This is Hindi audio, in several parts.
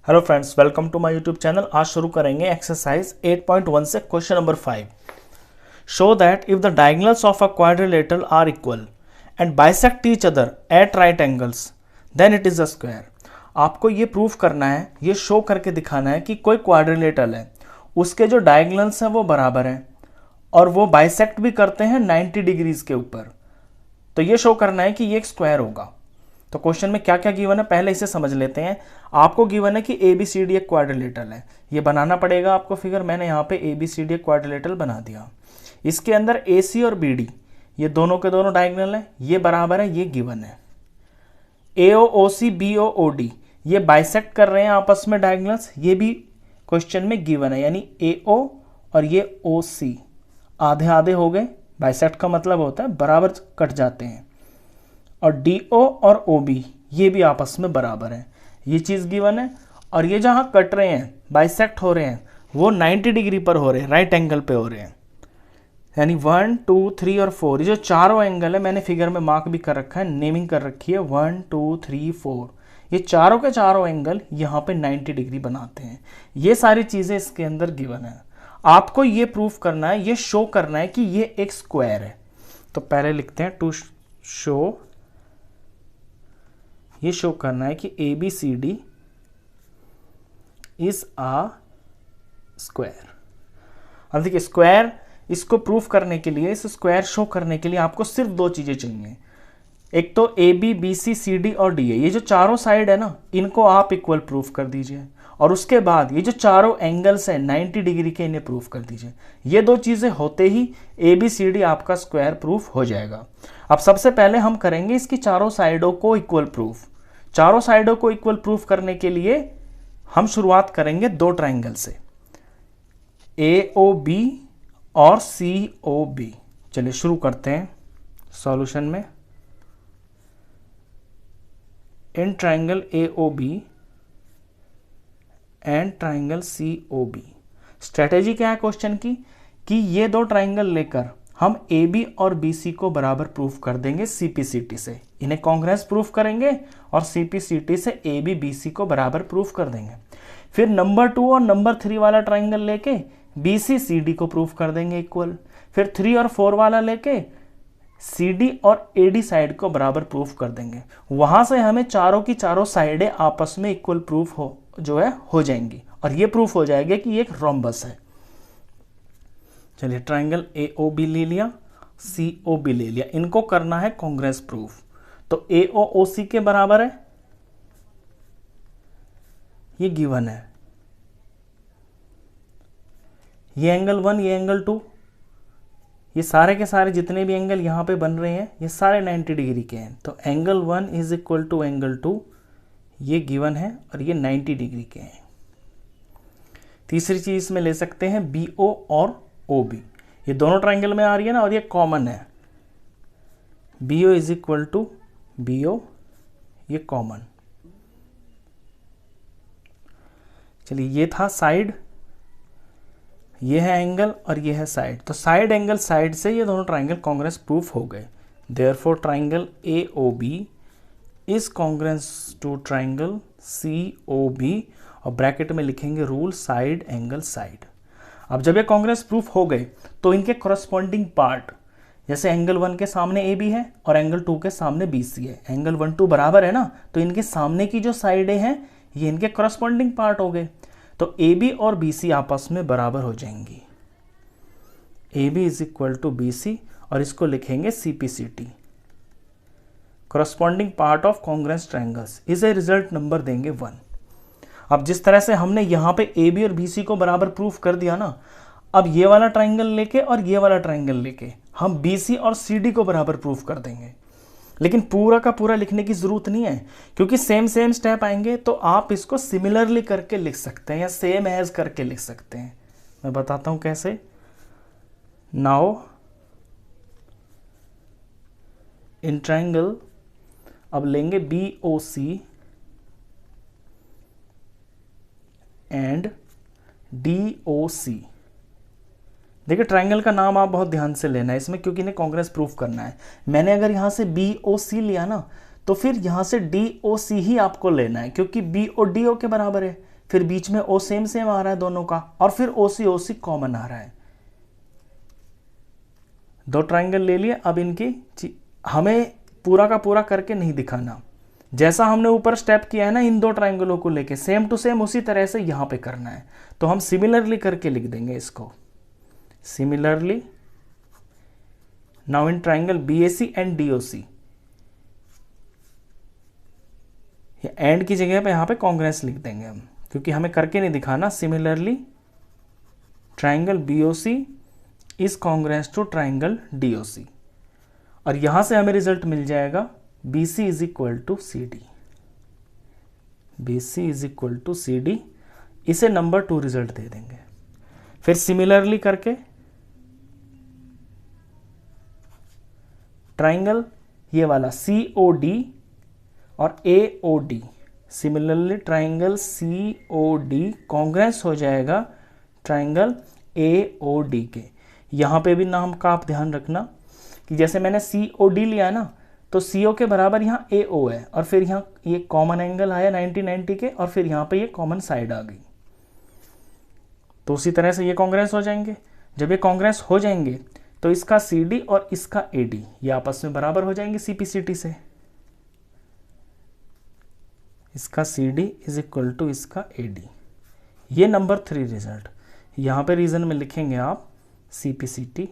Hello friends, welcome to my YouTube channel. आज शुरू करेंगे एक्सरसाइज 8.1 से question number 5। Show that if the diagonals of a quadrilateral are equal and bisect each other at right angles then it is a square. आपको ये प्रूफ करना है, ये शो करके दिखाना है कि कोई क्वाड्रिलेटरल है, उसके जो डायगोनल्स हैं वो बराबर हैं और वो बाइसेक्ट भी करते हैं 90 डिग्रीज के ऊपर। तो ये शो करना है कि ये एक स्क्वायर होगा। तो क्वेश्चन में क्या क्या गिवन है पहले इसे समझ लेते हैं। आपको गिवन है कि ए बी सी डी एक क्वाड्रिलेटरल है, ये बनाना पड़ेगा आपको फिगर। मैंने यहाँ पे ए बी सी डी एक क्वाड्रिलेटरल बना दिया। इसके अंदर ए सी और बी डी ये दोनों के दोनों डायगोनल है, ये बराबर है, ये गिवन है। A O O C B O O D ये बाइसेक्ट कर रहे हैं आपस में डायगोनल्स, ये भी क्वेश्चन में गिवन है। यानी ए ओ और ये ओ सी आधे आधे हो गए। बाइसेक्ट का मतलब होता है बराबर कट जाते हैं। और डी ओ और ओ बी ये भी आपस में बराबर है, ये चीज़ गिवन है। और ये जहाँ कट रहे हैं, बाइसेक्ट हो रहे हैं, वो 90 डिग्री पर हो रहे हैं, राइट एंगल पे हो रहे हैं। यानी 1 2 3 और 4 ये जो चारों एंगल है, मैंने फिगर में मार्क भी कर रखा है, नेमिंग कर रखी है 1 2 3 4। ये चारों के चारों एंगल यहाँ पे 90 डिग्री बनाते हैं। ये सारी चीज़ें इसके अंदर गिवन है। आपको ये प्रूफ करना है, ये शो करना है कि ये एक स्क्वायर है। तो पहले लिखते हैं टू शो, ये शो करना है कि A B C D is a square. अब देखिए स्क्वायर, इसको प्रूफ करने के लिए, इस स्क्वायर शो करने के लिए आपको सिर्फ दो चीजें चाहिए। एक तो A B B C C D और डी है, ये जो चारों साइड है ना, इनको आप इक्वल प्रूफ कर दीजिए। और उसके बाद ये जो चारों एंगल्स हैं 90 डिग्री के, इन्हें प्रूफ कर दीजिए। ये दो चीजें होते ही ए बी सी डी आपका स्क्वायर प्रूफ हो जाएगा। अब सबसे पहले हम करेंगे इसकी चारों साइडों को इक्वल प्रूफ। चारों साइडों को इक्वल प्रूफ करने के लिए हम शुरुआत करेंगे दो ट्राइंगल से, ए ओ बी और सी ओ बी। चलिए शुरू करते हैं सॉल्यूशन में। In triangle A O B and triangle C O B. Strategy क्या है क्वेश्चन की कि ये दो ट्राइंगल लेकर हम ए बी और बी सी को बराबर प्रूफ कर देंगे सी पी सी टी से। इन्हें कांग्रेस प्रूफ करेंगे और सी पी सी टी से ए बी बी सी को बराबर प्रूफ कर देंगे। फिर नंबर 2 और नंबर 3 वाला ट्राइंगल लेके बी सी सी डी को प्रूफ कर देंगे इक्वल। फिर 3 और 4 वाला लेके सी डी और ए डी साइड को बराबर प्रूफ कर देंगे। वहां से हमें चारों की चारों साइडें आपस में इक्वल प्रूफ हो जाएंगी और ये प्रूफ हो जाएगा कि ये एक रोम्बस है। चलिए ट्राइंगल ए ओ बी ले लिया, सी ओ बी ले लिया, इनको करना है कांग्रेस प्रूफ। तो ए ओ ओ सी के बराबर है, ये गिवन है। ये एंगल 1, ये एंगल 2, ये सारे के सारे जितने भी एंगल यहाँ पे बन रहे हैं ये सारे 90 डिग्री के हैं। तो angle 1 is equal to angle 2, ये गिवन है और ये 90 डिग्री के हैं। तीसरी चीज में ले सकते हैं बी ओ और ओ बी, ये दोनों ट्राइंगल में आ रही है ना और ये कॉमन है। B O is equal to B O, ये कॉमन। चलिए ये था साइड, ये है एंगल और ये है साइड। तो साइड एंगल साइड से ये दोनों ट्राइंगल कांग्रेस प्रूफ हो गए। Therefore triangle A O B is congruence to triangle C O B और ब्रैकेट में लिखेंगे रूल साइड एंगल साइड। अब जब ये कांग्रेस प्रूफ हो गए तो इनके कॉरस्पॉन्डिंग पार्ट, जैसे एंगल 1 के सामने ए बी है और एंगल 2 के सामने बी सी है, एंगल 1 2 बराबर है ना, तो इनके सामने की जो साइडें हैं ये इनके कॉरस्पॉन्डिंग पार्ट हो गए। तो ए बी और बी सी आपस में बराबर हो जाएंगी। A B is equal to B C और इसको लिखेंगे C P C T, corresponding part of congruent triangles. इसे रिजल्ट नंबर देंगे 1। अब जिस तरह से हमने यहाँ पे ए बी और बी सी को बराबर प्रूफ कर दिया ना, अब ये वाला ट्राइंगल लेके और ये वाला ट्राइंगल लेके हम बी सी और सी डी को बराबर प्रूफ कर देंगे। लेकिन पूरा का पूरा लिखने की जरूरत नहीं है, क्योंकि सेम स्टेप आएंगे तो आप इसको सिमिलरली करके लिख सकते हैं या सेम एज करके लिख सकते हैं। मैं बताता हूं कैसे। नाउ इन ट्राइंगल अब लेंगे B O C and D O C. देखिए ट्राइंगल का नाम आप बहुत ध्यान से लेना है इसमें, क्योंकि इन्हें कांग्रेस प्रूफ करना है। मैंने अगर यहां से बी ओ सी लिया ना, तो फिर यहां से डी ओ सी ही आपको लेना है, क्योंकि बी ओ डी ओ के बराबर है। फिर बीच में ओ सेम सेम आ रहा है दोनों का, और फिर ओ सी कॉमन आ रहा है। दो ट्राइंगल ले लिए। अब इनकी हमें पूरा का पूरा करके नहीं दिखाना, जैसा हमने ऊपर स्टेप किया है ना इन दो ट्राइंगलों को लेके, सेम टू सेम उसी तरह से यहां पे करना है। तो हम सिमिलरली करके लिख देंगे इसको, similarly now in triangle BAC and DOC, and की जगह पे यहां पे कॉन्ग्रेंस लिख देंगे हम, क्योंकि हमें करके नहीं दिखाना। Similarly triangle BOC is congruence to triangle DOC, और यहां से हमें रिजल्ट मिल जाएगा BC is equal to CD, BC is equal to CD। इसे नंबर 2 रिजल्ट दे देंगे। फिर सिमिलरली करके ट्राइंगल ये वाला COD और AOD, similarly triangle COD congruence हो जाएगा ट्राइंगल AOD के। यहां पे भी नाम का आप ध्यान रखना कि जैसे मैंने COD लिया ना, तो CO के बराबर यहाँ AO है, और फिर यहाँ ये कॉमन एंगल आया 90-90 के, और फिर यहाँ पे ये कॉमन साइड आ गई। तो उसी तरह से ये कॉन्ग्रेंस हो जाएंगे। जब ये कॉन्ग्रेंस हो जाएंगे तो इसका CD और इसका AD ये आपस में बराबर हो जाएंगे CPCT से। इसका CD इज इक्वल टू इसका AD। ये नंबर 3 रिजल्ट। यहाँ पे रीजन में लिखेंगे आप CPCT,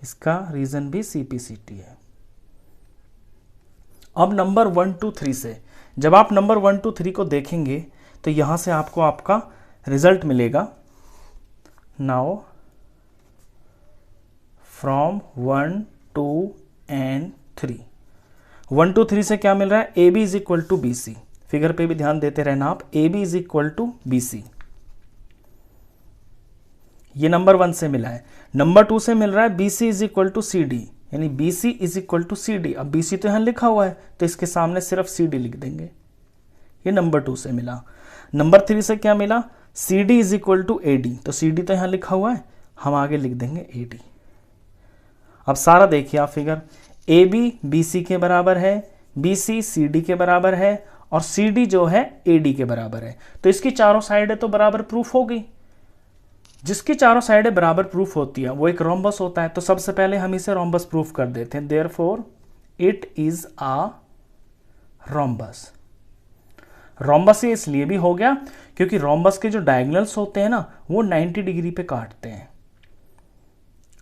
इसका रीजन भी CPCT है। अब नंबर 1 2 3 से जब आप नंबर 1 2 3 को देखेंगे तो यहां से आपको आपका रिजल्ट मिलेगा। नाउ फ्रॉम 1 2 एंड 3, 1 2 3 से क्या मिल रहा है? AB is equal to BC। Figure पे भी ध्यान देते रहना आप। AB is equal to BC, ये नंबर 1 से मिला है। नंबर 2 से मिल रहा है BC is equal to CD, यानी BC is equal to CD। अब BC तो यहां लिखा हुआ है तो इसके सामने सिर्फ CD लिख देंगे। ये नंबर 2 से मिला। नंबर 3 से क्या मिला? CD is equal to AD, तो CD तो यहां लिखा हुआ है, हम आगे लिख देंगे AD। अब सारा देखिए आप फिगर, AB BC के बराबर है, BC CD के बराबर है, और CD जो है AD के बराबर है। तो इसकी चारों साइडें तो बराबर प्रूफ हो गई। जिसकी चारों साइडें बराबर प्रूफ होती है वो एक रोम्बस होता है। तो सबसे पहले हम इसे रोम्बस प्रूफ कर देते हैं। Therefore it is a rhombus. Rhombus ये इसलिए भी हो गया क्योंकि रोम्बस के जो डायगोनल्स होते हैं ना वो 90 डिग्री पे काटते हैं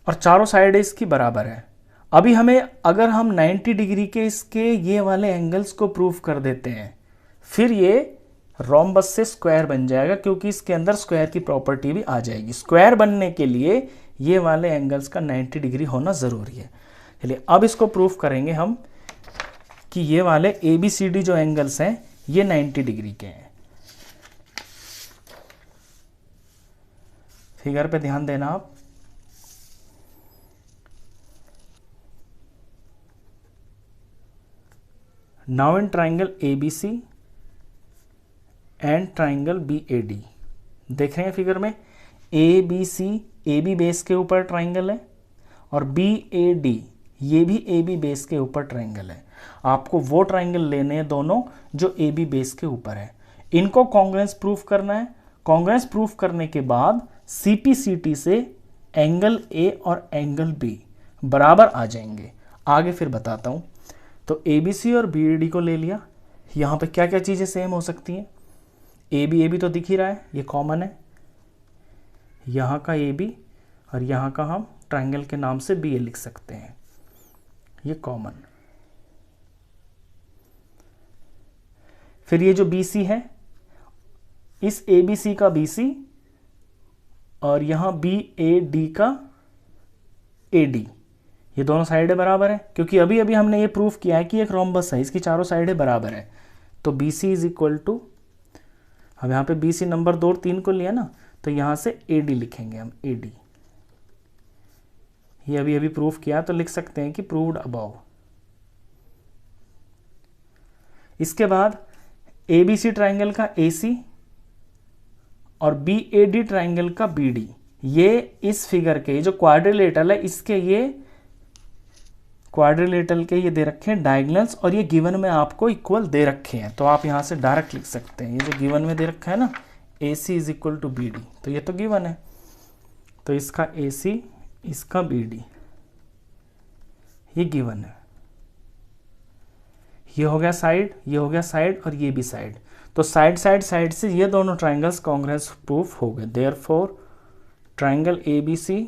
और चारों साइडें इसकी बराबर है। अभी हमें अगर हम 90 डिग्री के इसके ये वाले एंगल्स को प्रूफ कर देते हैं, फिर ये रोम्बस से स्क्वायर बन जाएगा, क्योंकि इसके अंदर स्क्वायर की प्रॉपर्टी भी आ जाएगी। स्क्वायर बनने के लिए ये वाले एंगल्स का 90 डिग्री होना जरूरी है। चलिए अब इसको प्रूफ करेंगे हम कि ये वाले ABCD जो एंगल्स हैं ये 90 डिग्री के हैं। फिगर पे ध्यान देना आप। Now in triangle ABC and triangle BAD, देख रहे हैं फिगर में, ABC AB बेस के ऊपर ट्राइंगल है और BAD ये भी AB बेस के ऊपर ट्राइंगल है। आपको वो ट्राइंगल लेने हैं दोनों जो AB बेस के ऊपर है। इनको कॉन्ग्रुएंस प्रूफ करना है। कॉन्ग्रुएंस प्रूफ करने के बाद CPCT से एंगल A और एंगल B बराबर आ जाएंगे। आगे फिर बताता हूं। तो ABC और BAD को ले लिया। यहां पे क्या क्या चीजें सेम हो सकती हैं? AB तो दिख ही रहा है, ये कॉमन है। यहाँ का AB और यहाँ का हम ट्राइंगल के नाम से BA लिख सकते हैं, ये कॉमन। फिर ये जो BC है, इस ABC का BC और यहाँ BAD का AD, ये दोनों साइडें बराबर है, क्योंकि अभी अभी हमने ये प्रूफ किया है कि एक रोम्बस है, इसकी चारों साइडें बराबर है। तो BC इज इक्वल टू, अब यहाँ पे BC नंबर 2 और 3 को लिया ना, तो यहाँ से AD लिखेंगे हम, AD। ये अभी अभी प्रूफ किया तो लिख सकते हैं कि प्रूव्ड अबव। इसके बाद ABC ट्राइंगल का AC और BAD ट्राइंगल का BD, ये इस फिगर के जो क्वाड्रिलेटरल है इसके ये क्वाड्रिलेटरल के ये दे रखे हैं डायगोनल्स और ये गिवन में आपको इक्वल दे रखे हैं, तो आप यहाँ से डायरेक्ट लिख सकते हैं। ये जो गिवन में दे रखा है ना AC is equal to BD, तो ये तो गिवन है, तो इसका AC इसका BD ये गिवन है। ये हो गया साइड, ये हो गया साइड और ये भी साइड, तो साइड साइड साइड से ये दोनों ट्राइंगल्स कॉन्ग्रुएंस प्रूफ हो गए। Therefore triangle ABC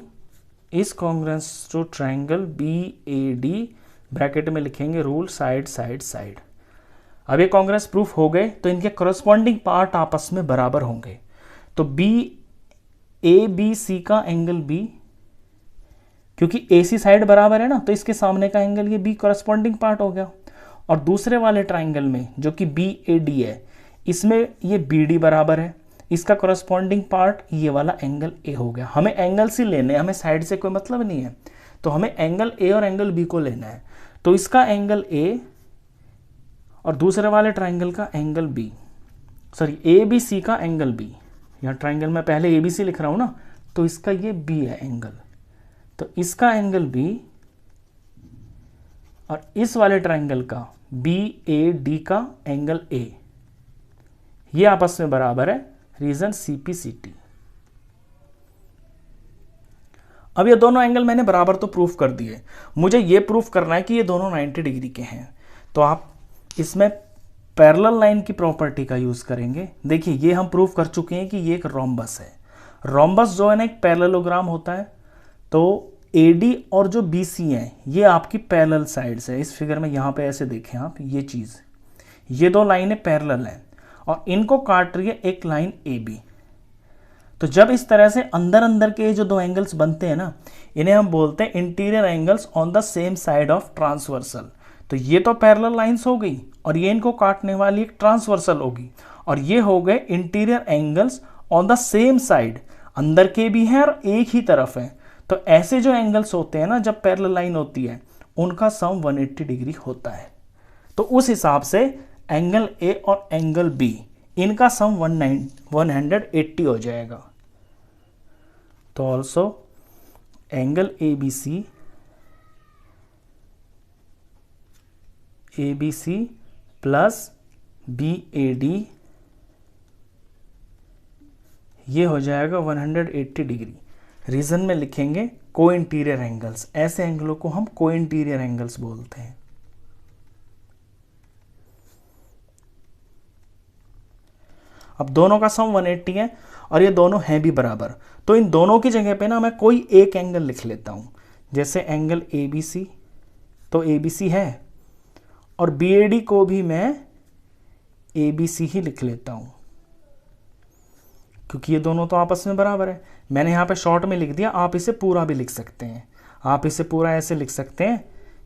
is congruence to triangle BAD, bracket में लिखेंगे रूल साइड साइड साइड। अब ये कॉन्ग्रुएंस प्रूफ हो गए तो इनके करस्पॉन्डिंग पार्ट आपस में बराबर होंगे, तो ABC का एंगल B, क्योंकि AC साइड बराबर है ना, तो इसके सामने का एंगल ये B करस्पॉन्डिंग पार्ट हो गया। और दूसरे वाले ट्राइंगल में जो कि BAD है, इसमें ये BD बराबर है, इसका करस्पॉन्डिंग पार्ट ये वाला एंगल A हो गया। हमें एंगल्स ही लेने हैं, हमें साइड से कोई मतलब नहीं है, तो हमें एंगल A और एंगल B को लेना है। तो इसका एंगल A और दूसरे वाले ट्राइंगल का एंगल B, सॉरी ABC का एंगल B, यहाँ ट्राइंगल में पहले ABC लिख रहा हूँ ना, तो इसका ये B है एंगल, तो इसका एंगल B और इस वाले ट्राइंगल का BAD का एंगल A, ये आपस में बराबर है, रीजन CPCT। अब ये दोनों एंगल मैंने बराबर तो प्रूफ कर दिए, मुझे ये प्रूफ करना है कि ये दोनों 90 डिग्री के हैं, तो आप इसमें पैरेलल लाइन की प्रॉपर्टी का यूज करेंगे। देखिए ये हम प्रूफ कर चुके हैं कि ये एक रोम्बस है। रोम्बस जो है ना एक पैरेललोग्राम होता है, तो AD और जो BC है ये आपकी पैरेलल साइड्स है। इस फिगर में यहाँ पे ऐसे देखें आप, ये चीज़, ये दो लाइनें पैरेलल हैं और इनको काट रही है एक लाइन AB। तो जब इस तरह से अंदर अंदर के जो दो एंगल्स बनते हैं ना, इन्हें हम बोलते हैं interior angles on the same side of transversal. तो ये तो पैरेलल लाइंस हो गई और ये इनको काटने वाली एक ट्रांसवर्सल होगी, और ये हो गए interior angles on the same side, अंदर के भी हैं और एक ही तरफ है। तो ऐसे जो एंगल्स होते हैं ना जब पैरेलल लाइन होती है, उनका सम 180 डिग्री होता है। तो उस हिसाब से एंगल A और एंगल B इनका सम 180 हो जाएगा। तो also angle ABC plus BAD ये हो जाएगा 180 डिग्री। रीजन में लिखेंगे को इंटीरियर एंगल्स, ऐसे एंगलों को हम को इंटीरियर एंगल्स बोलते हैं। अब दोनों का सम 180 है और ये दोनों हैं भी बराबर, तो इन दोनों की जगह पे ना मैं कोई एक एंगल लिख लेता हूं, जैसे एंगल ABC, तो ABC है, और BAD को भी मैं ABC ही लिख लेता हूं, क्योंकि ये दोनों तो आपस में बराबर है। मैंने यहाँ पे शॉर्ट में लिख दिया, आप इसे पूरा भी लिख सकते हैं। आप इसे पूरा ऐसे लिख सकते हैं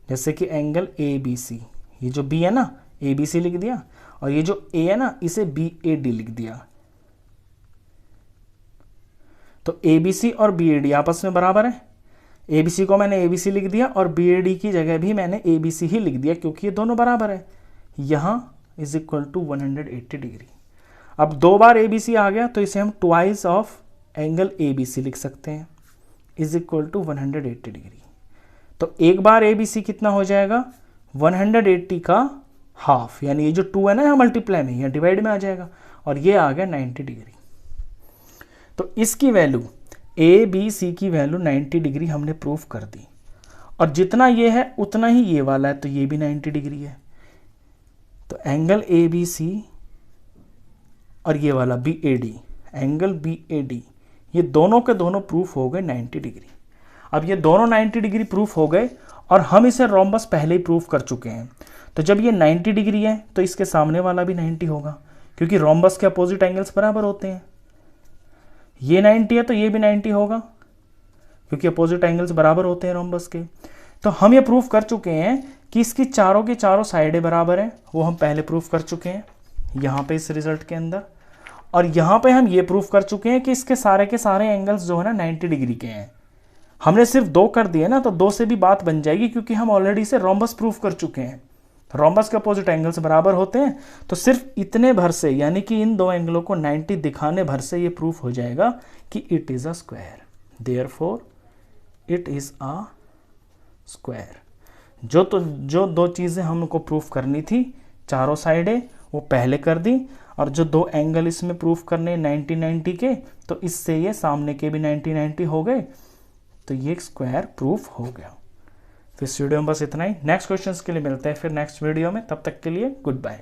जैसे कि एंगल ABC, ये जो B है ना ABC लिख दिया, और ये जो A है ना इसे BAD लिख दिया। तो ABC और BAD आपस में बराबर है। ABC को मैंने ABC लिख दिया और BAD की जगह भी मैंने ABC ही लिख दिया, क्योंकि ये दोनों बराबर है। यहाँ इज इक्वल टू 180 डिग्री। अब दो बार ABC आ गया तो इसे हम ट्वाइस ऑफ एंगल ABC लिख सकते हैं, इज इक्वल टू 180 डिग्री। तो एक बार ABC कितना हो जाएगा, 180 का हाफ, यानी ये जो 2 है ना यहाँ मल्टीप्लाई में, यहाँ डिवाइड में आ जाएगा, और ये आ गया 90 डिग्री। तो इसकी वैल्यू ABC की वैल्यू 90 डिग्री हमने प्रूफ कर दी, और जितना ये है उतना ही ये वाला है, तो ये भी 90 डिग्री है। तो एंगल ABC और ये वाला BAD, एंगल BAD, ये दोनों के दोनों प्रूफ हो गए 90 डिग्री। अब ये दोनों 90 डिग्री प्रूफ हो गए और हम इसे रोम्बस पहले ही प्रूफ कर चुके हैं। तो जब ये 90 डिग्री है तो इसके सामने वाला भी 90 होगा, क्योंकि रोम्बस के अपोजिट एंगल्स बराबर होते हैं। ये 90 है तो ये भी 90 होगा, क्योंकि अपोजिट एंगल्स बराबर होते हैं रोम्बस के। तो हम ये प्रूफ कर चुके हैं कि इसकी चारों की चारों साइडें बराबर हैं, वो हम पहले प्रूफ कर चुके हैं यहाँ पे इस रिजल्ट के अंदर। और यहाँ पे हम ये प्रूफ कर चुके हैं कि इसके सारे के सारे एंगल्स जो है ना 90 डिग्री के हैं। हमने सिर्फ 2 कर दिए ना, तो 2 से भी बात बन जाएगी, क्योंकि हम ऑलरेडी इसे रोम्बस प्रूफ कर चुके हैं। रोम्बस के अपोजिट एंगल्स बराबर होते हैं, तो सिर्फ इतने भर से, यानी कि इन दो एंगलों को 90 दिखाने भर से ये प्रूफ हो जाएगा कि it is a square, therefore it is a square. जो दो चीज़ें हमको प्रूफ करनी थी चारों साइडें वो पहले कर दी, और जो दो एंगल इसमें प्रूफ करने 90-90 के, तो इससे ये सामने के भी 90-90 हो गए, तो ये स्क्वायर प्रूफ हो गया। तो इस वीडियो में बस इतना ही। नेक्स्ट क्वेश्चंस के लिए मिलते हैं फिर नेक्स्ट वीडियो में, तब तक के लिए गुड बाय।